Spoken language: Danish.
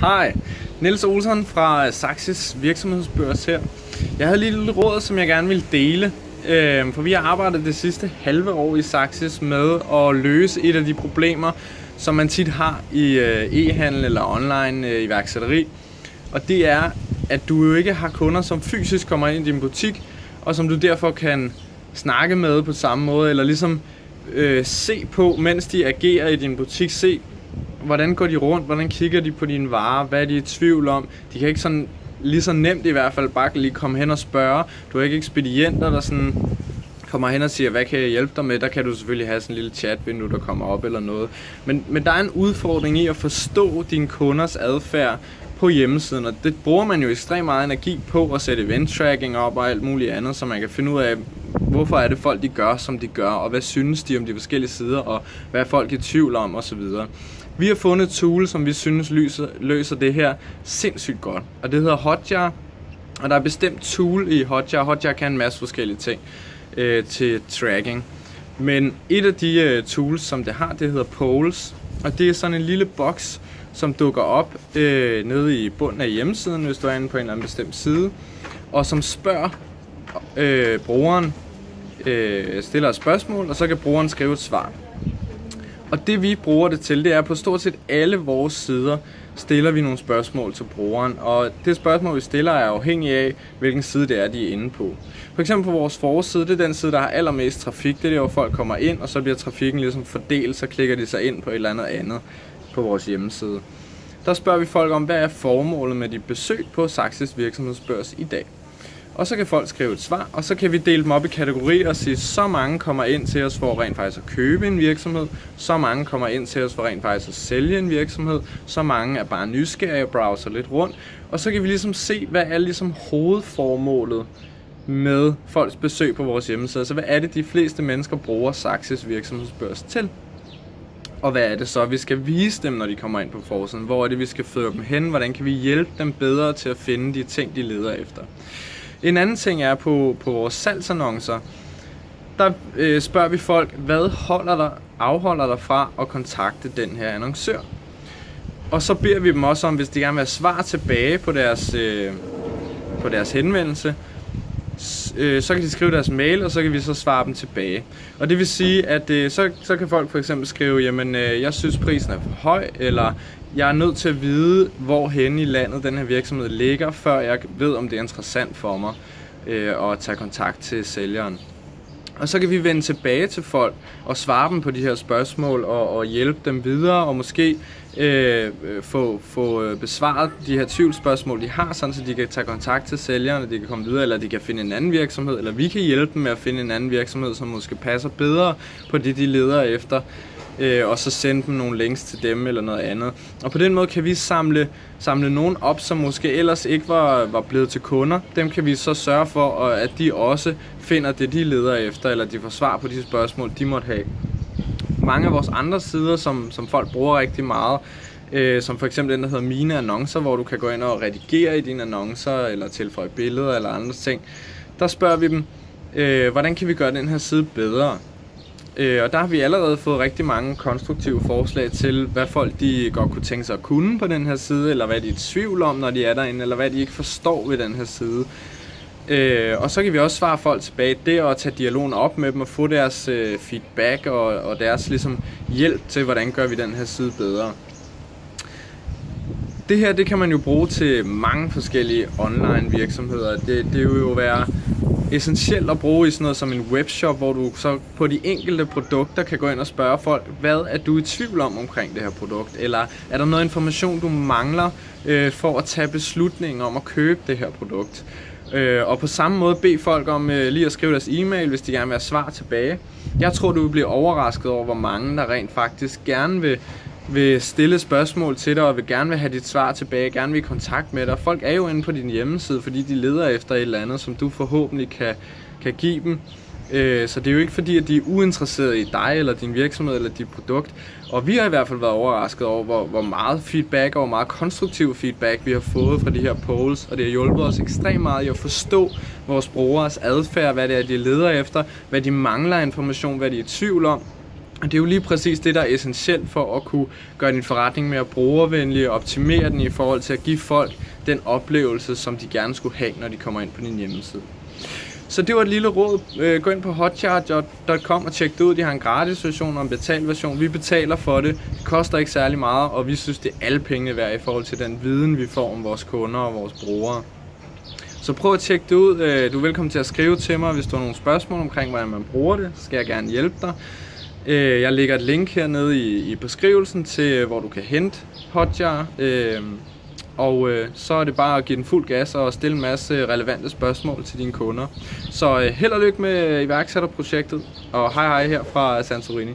Hej, Niels Olsson fra Saxis virksomhedsbørs her. Jeg havde lige et lille råd, som jeg gerne ville dele. For vi har arbejdet det sidste halve år i Saxis med at løse et af de problemer, som man tit har i e-handel eller online iværksætteri. Og det er, at du jo ikke har kunder, som fysisk kommer ind i din butik, og som du derfor kan snakke med på samme måde, eller ligesom se på, mens de agerer i din butik, se hvordan går de rundt, hvordan kigger de på dine varer, hvad er de i tvivl om. De kan ikke sådan lige så nemt i hvert fald bare lige komme hen og spørge. Du har ikke ekspedienter, der sådan kommer hen og siger, hvad kan jeg hjælpe dig med? Der kan du selvfølgelig have sådan en lille chatvindue, der kommer op eller noget. Men der er en udfordring i at forstå dine kunders adfærd på hjemmesiden, og det bruger man jo ekstremt meget energi på at sætte event tracking op og alt muligt andet, så man kan finde ud af, hvorfor er det folk de gør, som de gør, og hvad synes de om de forskellige sider, og hvad er folk i tvivl om osv. Vi har fundet et tool, som vi synes løser det her sindssygt godt, og det hedder Hotjar, og der er bestemt tool i Hotjar. Hotjar kan en masse forskellige ting til tracking, men et af de tools, som det har, det hedder Polls, og det er sådan en lille boks, som dukker op nede i bunden af hjemmesiden, hvis du er inde på en eller anden bestemt side, og som spørger brugeren, stiller et spørgsmål, og så kan brugeren skrive et svar. Og det vi bruger det til, det er på stort set alle vores sider, stiller vi nogle spørgsmål til brugeren, og det spørgsmål vi stiller er afhængig af, hvilken side det er, de er inde på. For eksempel på vores forside, det er den side, der har allermest trafik, det er der, hvor folk kommer ind, og så bliver trafikken ligesom fordelt, så klikker de sig ind på et eller andet på vores hjemmeside. Der spørger vi folk om, hvad er formålet med dit besøg på Saxis virksomhedsbørs i dag. Og så kan folk skrive et svar, og så kan vi dele dem op i kategorier og sige, så mange kommer ind til os for rent faktisk at købe en virksomhed, så mange kommer ind til os for rent faktisk at sælge en virksomhed, så mange er bare nysgerrige og browser lidt rundt. Og så kan vi ligesom se, hvad er ligesom hovedformålet med folks besøg på vores hjemmeside. Så hvad er det, de fleste mennesker bruger Saxis virksomhedsbørs til? Og hvad er det så, vi skal vise dem, når de kommer ind på forsiden? Hvor er det, vi skal føre dem hen? Hvordan kan vi hjælpe dem bedre til at finde de ting, de leder efter? En anden ting er på vores salgsannoncer. Der spørger vi folk, hvad afholder dig fra at kontakte den her annoncør? Og så beder vi dem også om, hvis de gerne vil have svar tilbage på deres henvendelse, så kan de skrive deres mail, og så kan vi så svare dem tilbage. Og det vil sige, at så kan folk for eksempel skrive, jamen jeg synes prisen er for høj, eller jeg er nødt til at vide, hvor henne i landet den her virksomhed ligger, før jeg ved, om det er interessant for mig at tage kontakt til sælgeren. Og så kan vi vende tilbage til folk og svare dem på de her spørgsmål og hjælpe dem videre, og måske få besvaret de her tvivlsspørgsmål, de har, sådan så de kan tage kontakt til sælgerne, de kan komme videre, eller de kan finde en anden virksomhed, eller vi kan hjælpe dem med at finde en anden virksomhed, som måske passer bedre på det, de leder efter, og så sende dem nogle links til dem eller noget andet. Og på den måde kan vi samle nogen op, som måske ellers ikke var blevet til kunder. Dem kan vi så sørge for, at de også finder det, de leder efter, eller de får svar på de spørgsmål, de måtte have. Mange af vores andre sider, som folk bruger rigtig meget, som for eksempel den, der hedder Mine Annoncer, hvor du kan gå ind og redigere i dine annoncer, eller tilføje billeder eller andre ting. Der spørger vi dem, hvordan kan vi gøre den her side bedre? Og der har vi allerede fået rigtig mange konstruktive forslag til, hvad folk de godt kunne tænke sig at kunne på den her side, eller hvad de er i tvivl om, når de er derinde, eller hvad de ikke forstår ved den her side. Og så kan vi også svare folk tilbage der og tage dialogen op med dem og få deres feedback og deres ligesom hjælp til, hvordan gør vi den her side bedre. Det her, det kan man jo bruge til mange forskellige online virksomheder. Det vil jo være essentielt at bruge i sådan noget som en webshop, hvor du så på de enkelte produkter kan gå ind og spørge folk, hvad er du i tvivl om omkring det her produkt? Eller er der noget information, du mangler for at tage beslutningen om at købe det her produkt? Og på samme måde bede folk om lige at skrive deres e-mail, hvis de gerne vil have svar tilbage. Jeg tror, du vil blive overrasket over, hvor mange der rent faktisk gerne vil stille spørgsmål til dig, og vil gerne vil have dit svar tilbage, gerne vil i kontakt med dig. Folk er jo inde på din hjemmeside, fordi de leder efter et eller andet, som du forhåbentlig kan give dem. Så det er jo ikke fordi, at de er uinteresserede i dig, eller din virksomhed, eller dit produkt. Og vi har i hvert fald været overrasket over, hvor meget feedback, og hvor meget konstruktiv feedback vi har fået fra de her polls. Og det har hjulpet os ekstremt meget i at forstå vores brugeres adfærd, hvad det er, de leder efter, hvad de mangler information, hvad de er i tvivl om. Og det er jo lige præcis det, der er essentielt for at kunne gøre din forretning mere brugervenlig og optimere den i forhold til at give folk den oplevelse, som de gerne skulle have, når de kommer ind på din hjemmeside. Så det var et lille råd. Gå ind på hotjar.com og tjek det ud. De har en gratis version og en betalt version. Vi betaler for det. Det koster ikke særlig meget, og vi synes, det er alle pengene værd i forhold til den viden, vi får om vores kunder og vores brugere. Så prøv at tjekke det ud. Du er velkommen til at skrive til mig, hvis du har nogle spørgsmål omkring, hvordan man bruger det. Så skal jeg gerne hjælpe dig. Jeg lægger et link hernede i beskrivelsen til, hvor du kan hente Hotjar. Og så er det bare at give den fuld gas og stille en masse relevante spørgsmål til dine kunder. Så held og lykke med iværksætterprojektet, og hej her fra Santorini.